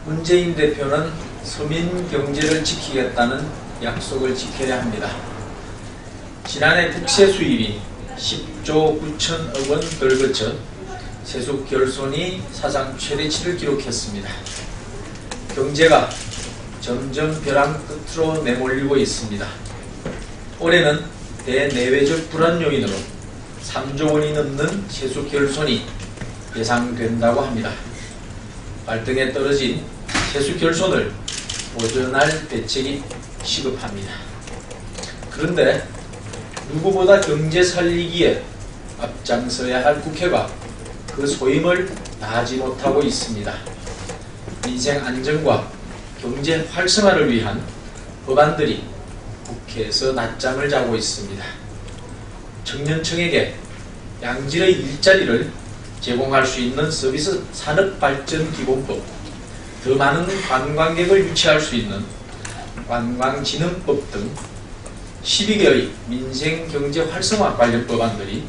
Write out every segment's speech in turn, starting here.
문재인 대표는 서민 경제를 지키겠다는 약속을 지켜야 합니다. 지난해 국세 수입이 10조 9천억 원 걸거쳐 세수 결손이 사상 최대치를 기록했습니다. 경제가 점점 벼랑 끝으로 내몰리고 있습니다. 올해는 대내외적 불안 요인으로 3조 원이 넘는 세수 결손이 예상된다고 합니다. 발등에 떨어진 세수 결손을 보전할 대책이 시급합니다. 그런데 누구보다 경제 살리기에 앞장서야 할 국회가 그 소임을 다하지 못하고 있습니다. 민생 안정과 경제 활성화를 위한 법안들이 국회에서 낮잠을 자고 있습니다. 청년층에게 양질의 일자리를 제공할 수 있는 서비스 산업발전기본법, 더 많은 관광객을 유치할 수 있는 관광진흥법 등 12개의 민생경제 활성화 관련 법안들이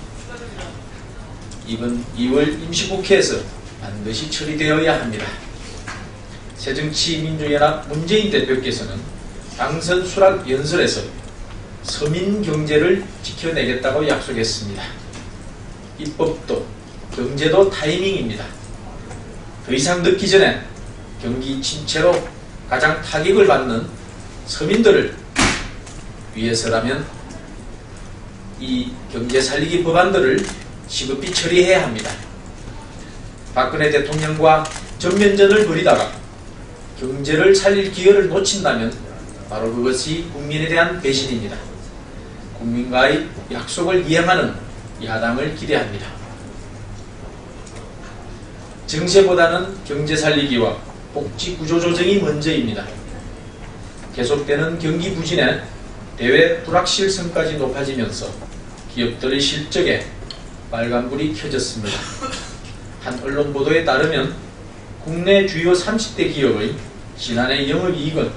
이번 2월 임시국회에서 반드시 처리되어야 합니다. 새정치민주연합 문재인 대표께서는 당선 수락 연설에서 서민 경제를 지켜내겠다고 약속했습니다. 입법도 경제도 타이밍입니다. 더 이상 늦기 전에 경기 침체로 가장 타격을 받는 서민들을 위해서라면 이 경제 살리기 법안들을 시급히 처리해야 합니다. 박근혜 대통령과 전면전을 벌이다가 경제를 살릴 기회를 놓친다면 바로 그것이 국민에 대한 배신입니다. 국민과의 약속을 이행하는 야당을 기대합니다. 정세보다는 경제 살리기와 복지 구조 조정이 먼저입니다. 계속되는 경기 부진에 대외 불확실성까지 높아지면서 기업들의 실적에 빨간불이 켜졌습니다. 한 언론 보도에 따르면 국내 주요 30대 기업의 지난해 영업이익은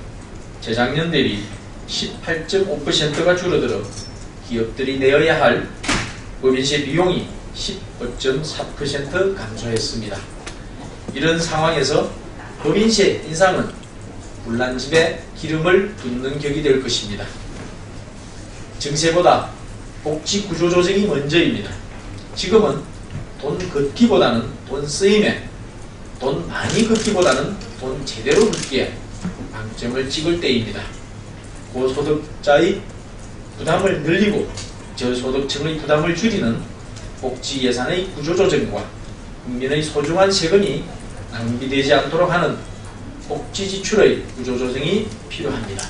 재작년 대비 18.5%가 줄어들어 기업들이 내어야 할 법인세 비용이 15.4% 감소했습니다. 이런 상황에서 법인세 인상은 불난집에 기름을 붓는 격이 될 것입니다. 증세보다 복지 구조 조정이 먼저입니다. 지금은 돈 걷기보다는 돈 쓰임에, 돈 많이 걷기보다는 돈 제대로 걷기에 방점을 찍을 때입니다. 고소득자의 부담을 늘리고 저소득층의 부담을 줄이는 복지 예산의 구조 조정과 국민의 소중한 세금이 낭비되지 않도록 하는 복지 지출의 구조 조정이 필요합니다.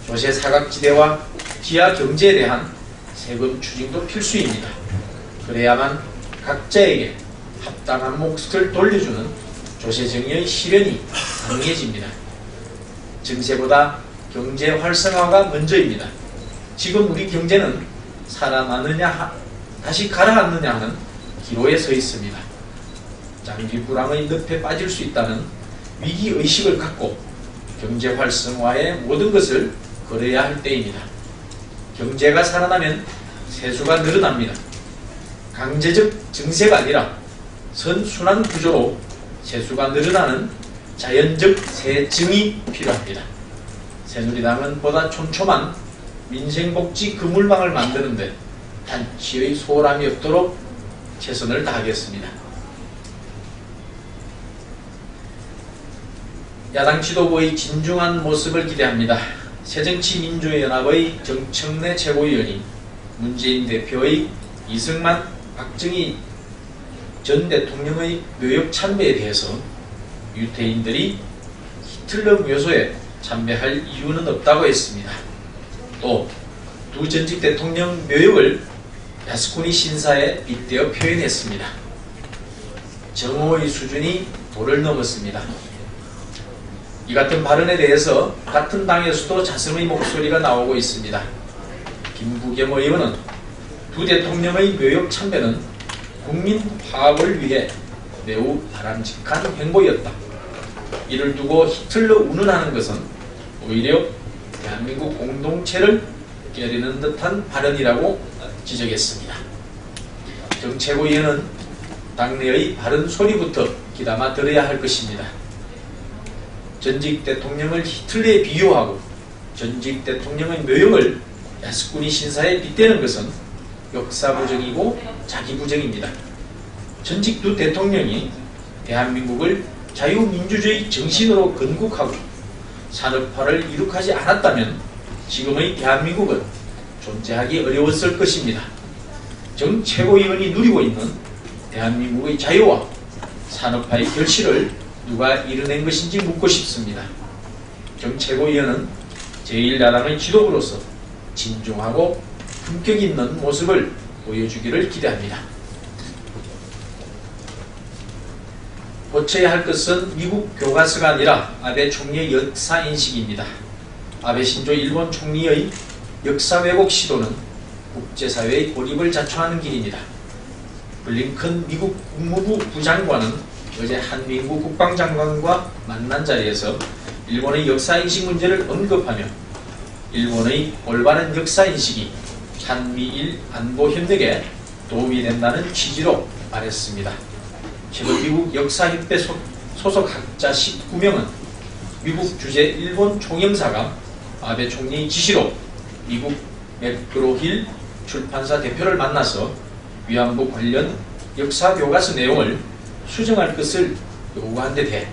조세 사각지대와 지하 경제에 대한 세금 추징도 필수입니다. 그래야만 각자에게 합당한 몫을 돌려주는 조세 정의의 실현이 가능해집니다. 증세보다 경제 활성화가 먼저입니다. 지금 우리 경제는 살아나느냐 다시 가라앉느냐 하는 기로에 서 있습니다. 장기 불황의 늪에 빠질 수 있다는 위기의식을 갖고 경제 활성화에 모든 것을 걸어야 할 때입니다. 경제가 살아나면 세수가 늘어납니다. 강제적 증세가 아니라 선순환 구조로 세수가 늘어나는 자연적 세증이 필요합니다. 새누리당은 보다 촘촘한 민생복지 그물망을 만드는데 한치의 소홀함이 없도록 최선을 다하겠습니다. 야당 지도부의 진중한 모습을 기대합니다. 새정치민주연합의 정청래 최고위원이 문재인 대표의 이승만, 박정희 전 대통령의 묘역 참배에 대해서 유태인들이 히틀러 묘소에 참배할 이유는 없다고 했습니다. 또 두 전직 대통령 묘역을 야스쿠니 신사에 빗대어 표현했습니다. 정오의 수준이 도를 넘었습니다. 이 같은 발언에 대해서 같은 당에서도 자성의 목소리가 나오고 있습니다. 김부겸 의원은 두 대통령의 묘역 참배는 국민 화합을 위해 매우 바람직한 행보였다. 이를 두고 히틀러 운운하는 것은 오히려 대한민국 공동체를 깨리는 듯한 발언이라고 지적했습니다. 정 최고위원은 당내의 바른 소리부터 귀담아 들어야 할 것입니다. 전직 대통령을 히틀러에 비유하고 전직 대통령의 묘역을 야스쿠니 신사에 빗대는 것은 역사부정이고 자기부정입니다. 전직 두 대통령이 대한민국을 자유민주주의 정신으로 건국하고 산업화를 이룩하지 않았다면 지금의 대한민국은 존재하기 어려웠을 것입니다. 정 최고위원이 누리고 있는 대한민국의 자유와 산업화의 결실을 누가 이뤄낸 것인지 묻고 싶습니다. 정 최고위원은 제1야당의 지도부로서 진중하고 품격 있는 모습을 보여주기를 기대합니다. 고쳐야 할 것은 미국 교과서가 아니라 아베 총리의 역사인식입니다. 아베 신조 일본 총리의 역사 왜곡 시도는 국제사회의 고립을 자초하는 길입니다. 블링컨 미국 국무부 부장관은 어제 한민구 국방장관과 만난 자리에서 일본의 역사인식 문제를 언급하며 일본의 올바른 역사인식이 한미일 안보협력에 도움이 된다는 취지로 말했습니다. 최근 미국 역사협회 소속 학자 19명은 미국 주재 일본 총영사가 아베 총리의 지시로 미국 맥그로힐 출판사 대표를 만나서 위안부 관련 역사 교과서 내용을 수정할 것을 요구한 데 대해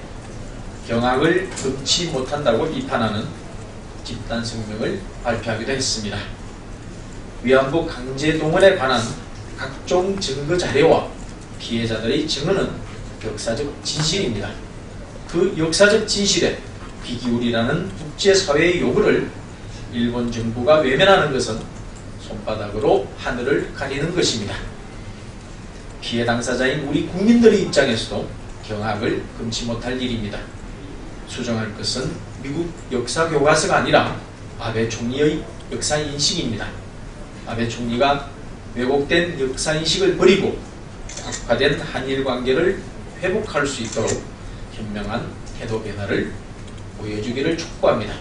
경악을 금치 못한다고 비판하는 집단 성명을 발표하기도 했습니다. 위안부 강제 동원에 관한 각종 증거 자료와 피해자들의 증언은 역사적 진실입니다. 그 역사적 진실에 귀 기울이라는 국제사회의 요구를 일본 정부가 외면하는 것은 손바닥으로 하늘을 가리는 것입니다. 피해 당사자인 우리 국민들의 입장에서도 경악을 금치 못할 일입니다. 수정할 것은 미국 역사 교과서가 아니라 아베 총리의 역사인식입니다. 아베 총리가 왜곡된 역사인식을 버리고 악화된 한일 관계를 회복할 수 있도록 현명한 태도 변화를 보여주기를 촉구합니다.